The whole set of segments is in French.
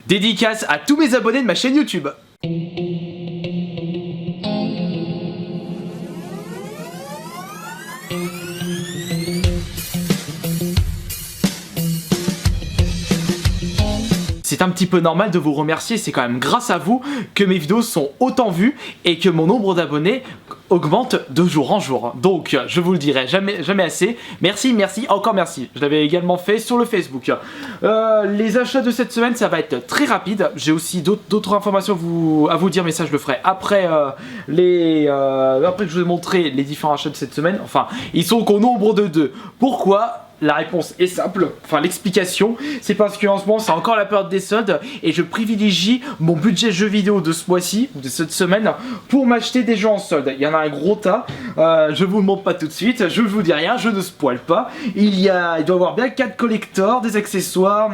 Dédicace à tous mes abonnés de ma chaîne YouTube. C'est un petit peu normal de vous remercier, c'est quand même grâce à vous que mes vidéos sont autant vues et que mon nombre d'abonnés augmente de jour en jour. Donc je vous le dirai jamais assez. Merci, encore merci. Je l'avais également fait sur le Facebook. Les achats de cette semaine, ça va être très rapide. J'ai aussi d'autres informations à vous dire, mais ça je le ferai après après que je vous ai montré les différents achats de cette semaine. Enfin, ils sont qu'au nombre de 2. Pourquoi ? La réponse est simple, enfin l'explication, c'est parce qu'en ce moment c'est encore la période des soldes et je privilégie mon budget jeux vidéo de ce mois-ci, ou de cette semaine, pour m'acheter des jeux en solde. Il y en a un gros tas, je vous le montre pas tout de suite, je vous dis rien, je ne spoil pas. Il doit y avoir bien 4 collectors, des accessoires,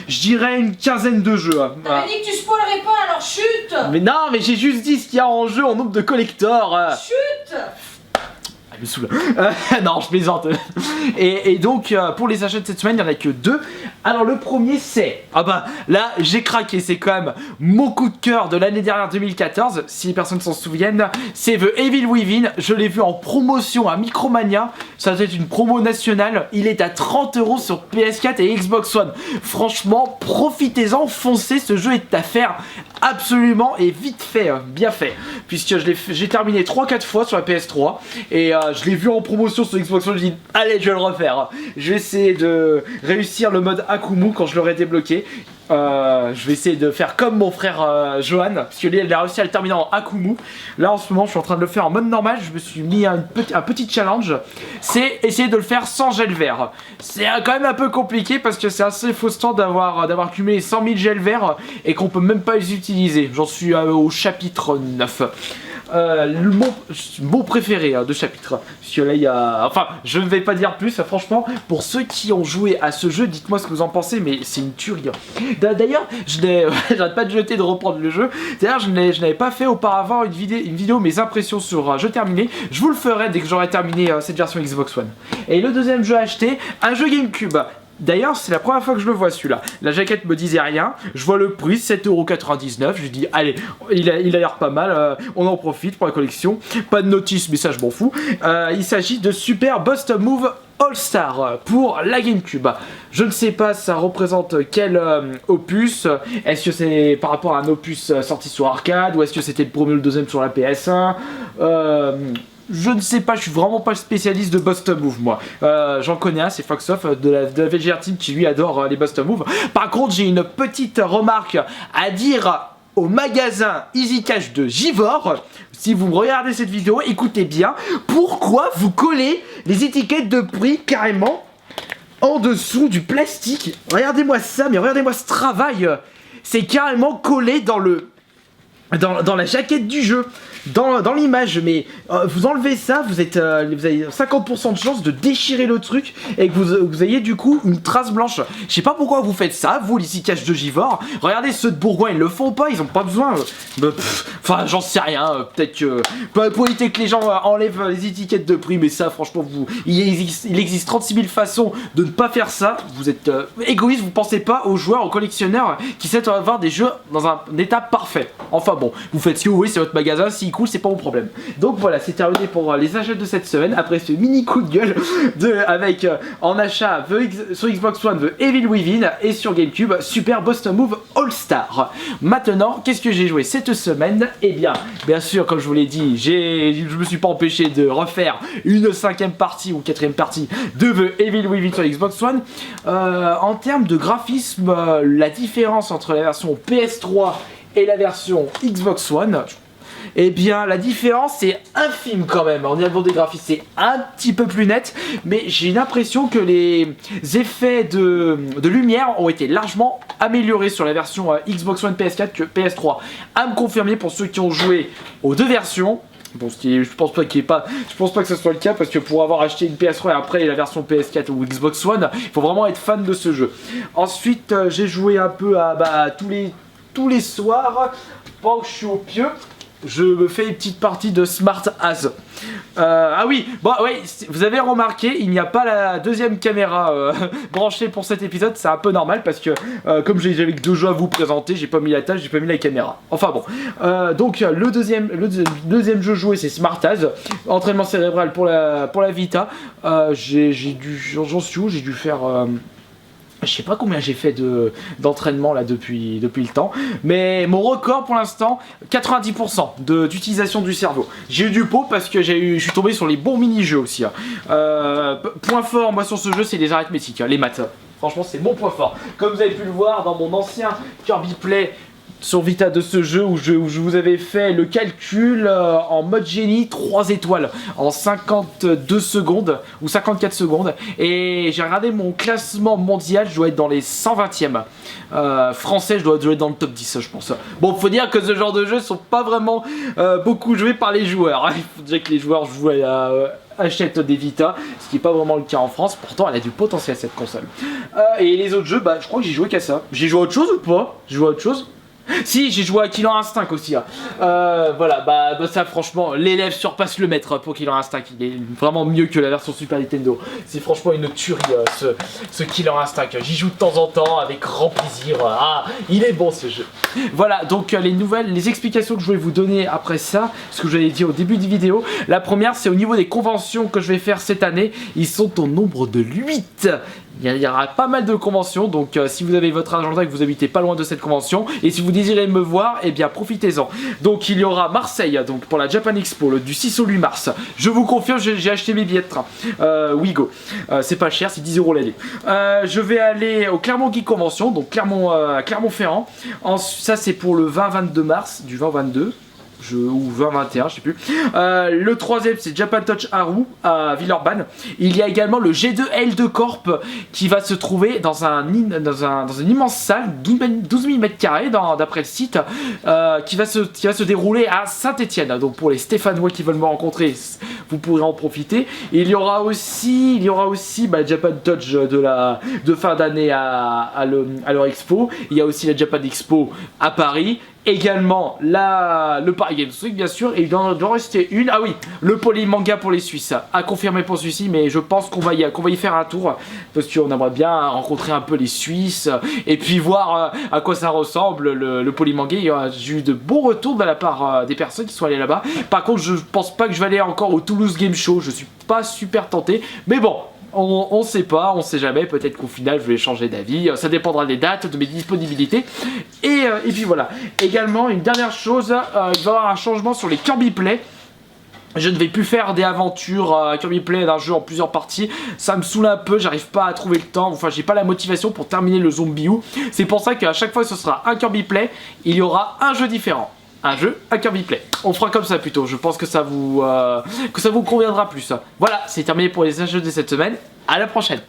je dirais une quinzaine de jeux. T'avais dit que tu spoilerais pas, alors chute. Mais non, mais j'ai juste dit ce qu'il y a en jeu en nombre de collectors. Chute. Je me saoule. Non, je plaisante. Et donc, pour les achats de cette semaine, il n'y en a que 2. Alors, le premier, c'est... Ah bah, là, j'ai craqué. C'est quand même mon coup de cœur de l'année dernière 2014. Si les personnes s'en souviennent, c'est The Evil Within. Je l'ai vu en promotion à Micromania. Ça doit être une promo nationale. Il est à 30 € sur PS4 et Xbox One. Franchement, profitez-en, foncez. Ce jeu est à faire absolument et vite fait, bien fait. Puisque j'ai terminé 3-4 fois sur la PS3. Et je l'ai vu en promotion sur Xbox One, je dis allez, je vais le refaire. Je vais essayer de réussir le mode Akumu quand je l'aurai débloqué. Je vais essayer de faire comme mon frère Johan, parce que lui il a réussi à le terminer en Akumu. Là en ce moment je suis en train de le faire en mode normal. Je me suis mis un petit challenge, c'est essayer de le faire sans gel vert. C'est quand même un peu compliqué parce que c'est assez frustrant d'avoir cumulé 100 000 gel verts et qu'on peut même pas les utiliser. J'en suis au chapitre 9. Mon préféré de chapitre, parce que là il y a... Enfin, je ne vais pas dire plus, franchement, pour ceux qui ont joué à ce jeu, dites-moi ce que vous en pensez, mais c'est une tuerie. D'ailleurs, j'arrête pas de jeter, de reprendre le jeu. D'ailleurs, je n'avais pas fait auparavant une vidéo mes impressions sur jeu terminé. Je vous le ferai dès que j'aurai terminé cette version Xbox One. Et le deuxième jeu acheté, un jeu GameCube. D'ailleurs, c'est la première fois que je le vois celui-là. La jaquette me disait rien. Je vois le prix, 7,99 €. Je dis, allez, il a l'air pas mal. On en profite pour la collection. Pas de notice, mais ça, je m'en fous. Il s'agit de Super Bust Move All-Star pour la GameCube. Je ne sais pas ça représente quel opus. Est-ce que c'est par rapport à un opus sorti sur arcade ou est-ce que c'était le premier ou le deuxième sur la PS1 je ne sais pas, je suis vraiment pas le spécialiste de Bust Move moi. J'en connais un, c'est Foxoff de la VGR Team qui lui adore les Bust Move. Par contre, j'ai une petite remarque à dire au magasin Easy Cash de Givor. Si vous regardez cette vidéo, écoutez bien. Pourquoi vous collez les étiquettes de prix carrément en dessous du plastique? Regardez-moi ça, mais regardez-moi ce travail. C'est carrément collé dans la jaquette du jeu, dans l'image, mais vous enlevez ça, vous avez 50% de chance de déchirer le truc et que vous ayez du coup une trace blanche. Je sais pas pourquoi vous faites ça, vous les caches de Givor. Regardez ceux de Bourgoin, ils le font pas, ils ont pas besoin. Enfin, j'en sais rien, peut-être que pour éviter que les gens enlèvent les étiquettes de prix, mais ça, franchement, il existe 36 000 façons de ne pas faire ça. Vous êtes égoïste, vous pensez pas aux joueurs, aux collectionneurs qui souhaitent avoir des jeux dans un état parfait. Enfin bon, vous faites ce que vous voulez, c'est votre magasin, s'il cool, c'est pas mon problème. Donc voilà, c'est terminé pour les achats de cette semaine. Après ce mini coup de gueule avec en achat sur Xbox One The Evil Within et sur GameCube Super Bust Move All-Star. Maintenant, qu'est-ce que j'ai joué cette semaine? Eh bien sûr, comme je vous l'ai dit, je me suis pas empêché de refaire une 5e partie ou 4e partie de The Evil Within sur Xbox One. En termes de graphisme, la différence entre la version PS3 et la version Xbox One, eh bien la différence est infime quand même. En niveau des graphismes c'est un petit peu plus net, mais j'ai l'impression que les effets de lumière ont été largement améliorés sur la version Xbox One PS4 que PS3. À me confirmer pour ceux qui ont joué aux deux versions. Bon, je pense pas que ce soit le cas parce que pour avoir acheté une PS3 et après la version PS4 ou Xbox One, il faut vraiment être fan de ce jeu. Ensuite, j'ai joué un peu à tous les soirs pendant que je suis au pieu. je me fais une petite partie de Smart As. Ah oui, bon ouais, vous avez remarqué, il n'y a pas la deuxième caméra branchée pour cet épisode, c'est un peu normal parce que comme j'avais que 2 jeux à vous présenter, j'ai pas mis la tâche, j'ai pas mis la caméra. Enfin bon, donc le deuxième jeu joué c'est Smart As, entraînement cérébral pour la Vita. J'en suis où, j'ai dû faire... je sais pas combien j'ai fait d'entraînement là depuis le temps, mais mon record pour l'instant, 90% d'utilisation du cerveau. J'ai eu du pot parce que je suis tombé sur les bons mini-jeux aussi. Point fort, moi sur ce jeu, c'est les arithmétiques, les maths. Franchement, c'est mon point fort. Comme vous avez pu le voir dans mon ancien Kirby Play sur Vita de ce jeu où je vous avais fait le calcul en mode génie 3 étoiles en 52 secondes ou 54 secondes, et j'ai regardé mon classement mondial, je dois être dans les 120e. Français, je dois être dans le top 10 je pense. Bon, faut dire que ce genre de jeux sont pas vraiment beaucoup joués par les joueurs. Il faut dire que les joueurs jouent achètent des Vita, ce qui n'est pas vraiment le cas en France, pourtant elle a du potentiel cette console. Et les autres jeux, bah je crois que j'ai joué qu'à ça. J'ai joué à autre chose ou pas? J'ai joué à autre chose? Si, j'ai joué à Killer Instinct aussi. Voilà, bah ça franchement, l'élève surpasse le maître pour Killer Instinct. Il est vraiment mieux que la version Super Nintendo. C'est franchement une tuerie ce Killer Instinct. J'y joue de temps en temps avec grand plaisir. Ah, il est bon ce jeu. Voilà, donc les explications que je voulais vous donner après ça, ce que je vous avais dit au début de vidéo. La première, c'est au niveau des conventions que je vais faire cette année. Ils sont au nombre de 8. Il y aura pas mal de conventions, donc si vous avez votre agenda et que vous habitez pas loin de cette convention, et si vous désirez me voir, eh bien profitez-en. Donc il y aura Marseille, donc pour la Japan Expo, du 6 au 8 mars. Je vous confirme, j'ai acheté mes billets de train. Wigo. C'est pas cher, c'est 10 € l'aller. Je vais aller au Clermont Geek Convention, donc Clermont-Ferrand. Ça c'est pour le 20-22 mars, du 20 au 22. Ou 20-21, je sais plus. Le troisième, c'est Japan Touch Haru à Villeurbanne. Il y a également le G2L2 Corp qui va se trouver dans une immense salle, 12 000 m² d'après le site, qui va se dérouler à Saint-Etienne. Donc pour les Stéphanois qui veulent me rencontrer, vous pourrez en profiter. Et il y aura aussi Japan Touch de fin d'année à leur expo. Il y a aussi la Japan Expo à Paris. Également le Paris Games Week bien sûr, et il doit en rester une. Ah oui, le Polymanga pour les Suisses, à confirmer pour celui-ci, mais je pense qu'on va y faire un tour, parce qu'on aimerait bien rencontrer un peu les Suisses, et puis voir à quoi ça ressemble le Polymanga. J'ai eu de bons retours de la part des personnes qui sont allées là-bas. Par contre, je pense pas que je vais aller encore au Toulouse Game Show, je suis pas super tenté, mais bon. On sait pas, on sait jamais, peut-être qu'au final je vais changer d'avis, ça dépendra des dates, de mes disponibilités, et puis voilà. Également, une dernière chose, il va y avoir un changement sur les Kirby Play. Je ne vais plus faire des aventures Kirby Play d'un jeu en plusieurs parties, ça me saoule un peu, j'arrive pas à trouver le temps, enfin j'ai pas la motivation pour terminer le Zombie U. C'est pour ça qu'à chaque fois que ce sera un Kirby Play, il y aura un jeu différent. Un jeu à Kirby Play. On fera comme ça plutôt, je pense que ça vous conviendra plus. Voilà, c'est terminé pour les jeux de cette semaine, à la prochaine.